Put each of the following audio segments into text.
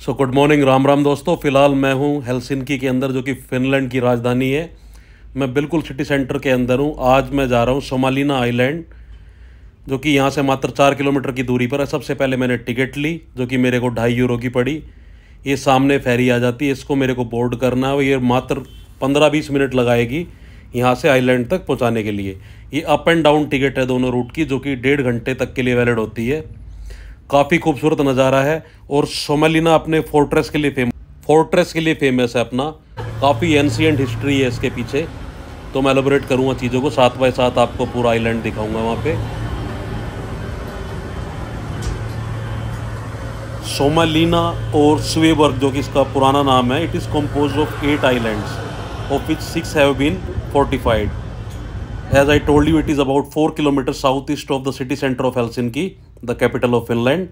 So good morning, Ram Ram दोस्तों। फ़िलहाल मैं हूँ हेलसिंकी के अंदर, जो कि फ़िनलैंड की राजधानी है। मैं बिल्कुल सिटी सेंटर के अंदर हूँ। आज मैं जा रहा हूँ सोमालिना आइलैंड, जो कि यहाँ से मात्र 4 किलोमीटर की दूरी पर है। सबसे पहले मैंने टिकट ली, जो कि मेरे को 2.5 यूरो की पड़ी। ये सामने फेरी आ जाती है, इसको मेरे को बोर्ड करना है। ये मात्र 15-20 मिनट लगाएगी यहाँ से आइलैंड तक पहुँचाने के लिए। ये अप एंड डाउन टिकट है दोनों रूट की, जो कि 1.5 घंटे तक के लिए वैलिड होती है। काफ़ी खूबसूरत नज़ारा है। और सोमालिना अपने फोर्ट्रेस के लिए फेमस है अपना। काफ़ी एंशियंट हिस्ट्री है इसके पीछे। तो मैं एलोबरेट करूँगा चीज़ों को, साथ बाय साथ आपको पूरा आइलैंड दिखाऊंगा वहाँ पे। सोमालिना और स्वेबर्ग, जो कि इसका पुराना नाम है, it is compose of 8 islands, of which 6 have been fortified. As I told you, it is about 4 kilometers southeast of the city center of Helsinki, the capital of Finland.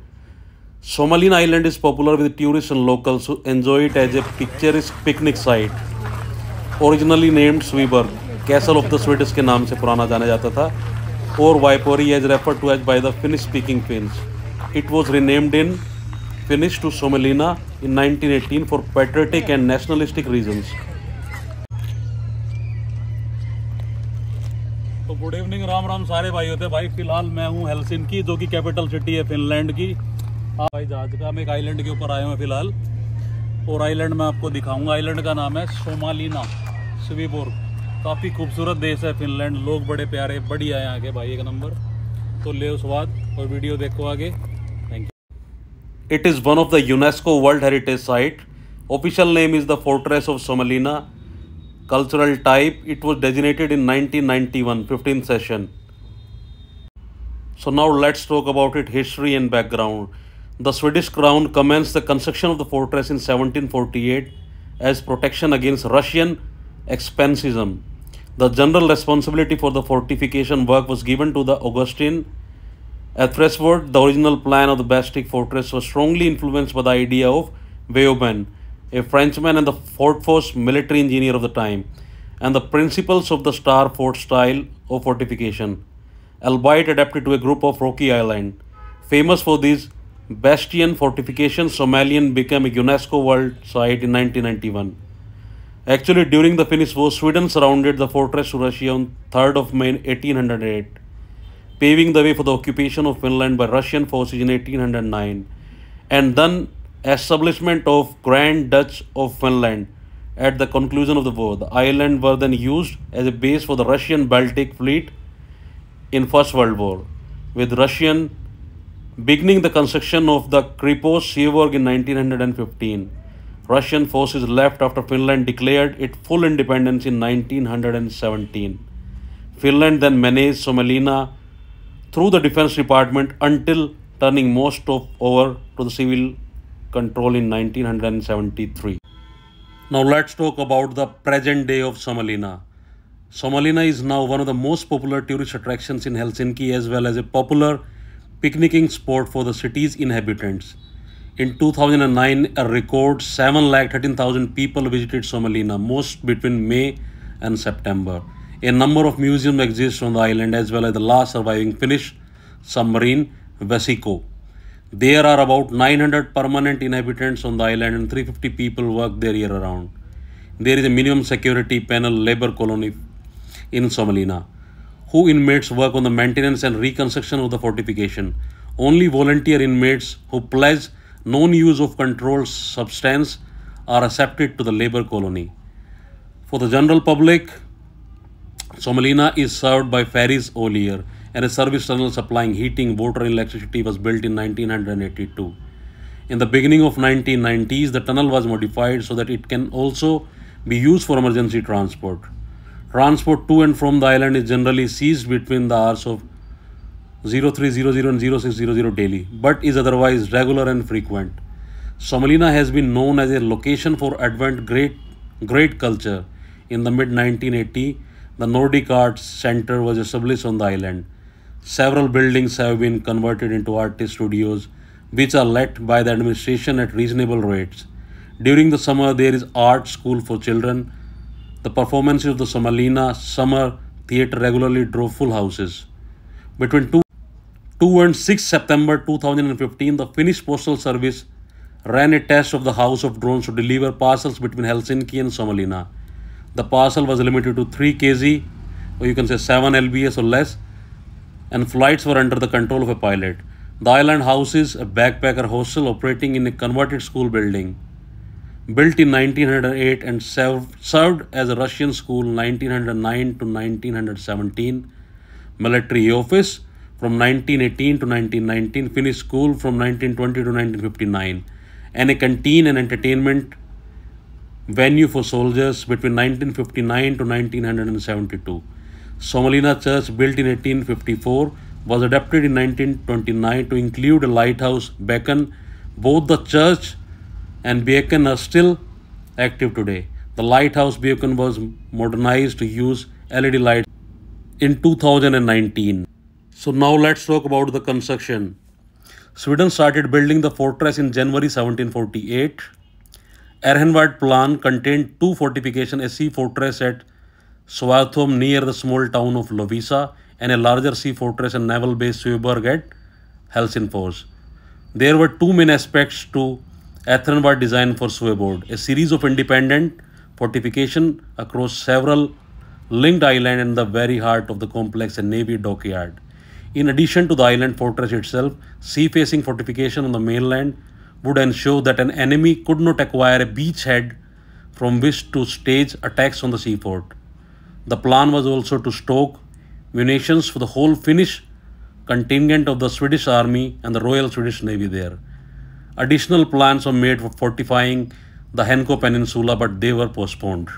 Suomenlinna Island is popular with tourists and locals who enjoy it as a picturesque picnic site. Originally named Sveaborg, Castle of the Swedes के नाम से पुराना जाना जाता था, और Viapori as referred to as by the Finnish-speaking Finns. It was renamed in Finnish to Suomenlinna in 1918 for patriotic and nationalistic reasons. तो good evening, Ram Ram सारे भाई होते भाई। फिलहाल मैं हूँ हेलसिंकी, जो कि कैपिटल सिटी है फिनलैंड की। हाँ भाई, जहाज का मैं एक आइलैंड के ऊपर आया हूँ फिलहाल, और आइलैंड मैं आपको दिखाऊंगा। आइलैंड का नाम है सोमालिना स्वेबोर्ग। काफ़ी खूबसूरत देश है फिनलैंड, लोग बड़े प्यारे, बढ़िया है यहाँ के भाई, एक नंबर। तो ले स्वाद और वीडियो देखो आगे। Thank you. It is one of the UNESCO world heritage site. Official name is the fortress of Suomenlinna. Cultural type, it was designated in 1991, 15th session. So now let's talk about its history and background. The Swedish crown commenced the construction of the fortress in 1748 as protection against Russian expansionism. The general responsibility for the fortification work was given to the Augustine Ethresford. The original plan of the bastic fortress was strongly influenced by the idea of Vauban, a Frenchman and the Fort Force military engineer of the time, and the principles of the star fort style of fortification, albeit adapted to a group of rocky islands. Famous for these bastion fortifications, Somalian became a UNESCO World Site in 1991. Actually, during the Finnish War, Sweden surrounded the fortress to Russia on 3rd of May 1808, paving the way for the occupation of Finland by Russian forces in 1809, and then establishment of Grand Duchy of Finland at the conclusion of the war. The islands were then used as a base for the Russian Baltic Fleet in First World War, with Russian beginning the construction of the Kripos Sveaborg in 1915. Russian forces left after Finland declared its full independence in 1917. Finland then managed Suomenlinna through the Defense Department until turning most of over to the civil control in 1973. Now let's talk about the present day of Suomenlinna. Suomenlinna is now one of the most popular tourist attractions in Helsinki, as well as a popular picnicking spot for the city's inhabitants. In 2009, a record 713,000 people visited Suomenlinna, most between May and September. A number of museums exist on the island, as well as the last surviving Finnish submarine vessel. There are about 900 permanent inhabitants on the island, and 350 people work there year round. There is a minimum security panel labor colony in Suomenlinna, whose inmates work on the maintenance and reconstruction of the fortification. Only volunteer inmates who pledge non-use of controlled substance are accepted to the labor colony. For the general public, Suomenlinna is served by ferries all year, and a service tunnel supplying heating, water and electricity was built in 1982. In the beginning of 1990s, the tunnel was modified so that it can also be used for emergency transport. Transport to and from the island is generally ceased between the hours of 0300 and 0600 daily, but is otherwise regular and frequent. Suomenlinna has been known as a location for advanced great culture. In the mid-1980s, the Nordic Arts Center was established on the island. Several buildings have been converted into artist studios, which are let by the administration at reasonable rates. During the summer, there is art school for children. The performances of the Suomenlinna Summer Theatre regularly draw full houses. Between 2 and 6 September 2015, the Finnish Postal Service ran a test of the house of drones to deliver parcels between Helsinki and Suomenlinna. The parcel was limited to 3 kg, or you can say 7 lbs or less, and flights were under the control of a pilot. The island houses a backpacker hostel operating in a converted school building. Built in 1908 and served as a Russian school 1909 to 1917, military office from 1918 to 1919, Finnish school from 1920 to 1959, and a canteen and entertainment venue for soldiers between 1959 to 1972. Suomenlinna Church, built in 1854, was adapted in 1929 to include a lighthouse beacon. Both the church and beacon are still active today. The lighthouse beacon was modernized to use LED lights in 2019. So now let's talk about the construction. Sweden started building the fortress in January 1748. Älvsjö plan contained 2 fortifications, a sea fortress at Sveaborg near the small town of Lovisa, and a larger sea fortress and naval base Sveaborg at Helsingfors. There were 2 main aspects to Älvsjö design for Sveaborg: a series of independent fortifications across several linked islands in the very heart of the complex, a navy dockyard. In addition to the island fortress itself, sea-facing fortification on the mainland would ensure that an enemy could not acquire a beachhead from which to stage attacks on the seafort. The plan was also to stock munitions for the whole Finnish contingent of the Swedish Army and the Royal Swedish Navy there. Additional plans were made for fortifying the Henko Peninsula, but they were postponed.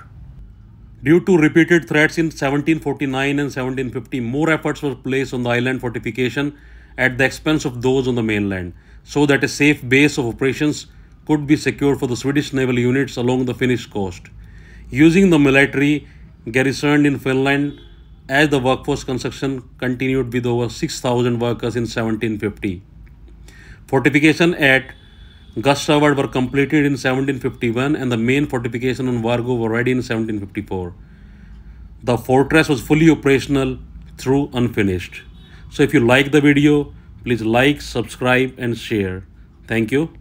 Due to repeated threats in 1749 and 1750, more efforts were placed on the island fortification at the expense of those on the mainland, so that a safe base of operations could be secured for the Swedish naval units along the Finnish coast. Using the military garrisoned in Finland as the workforce, construction continued with over 6,000 workers in 1750. Fortification at ɡsvɛʔäriv were completed in 1751, and the main fortification on Vargo were ready in 1754. The fortress was fully operational through unfinished. So if you like the video, please like, subscribe and share. Thank you.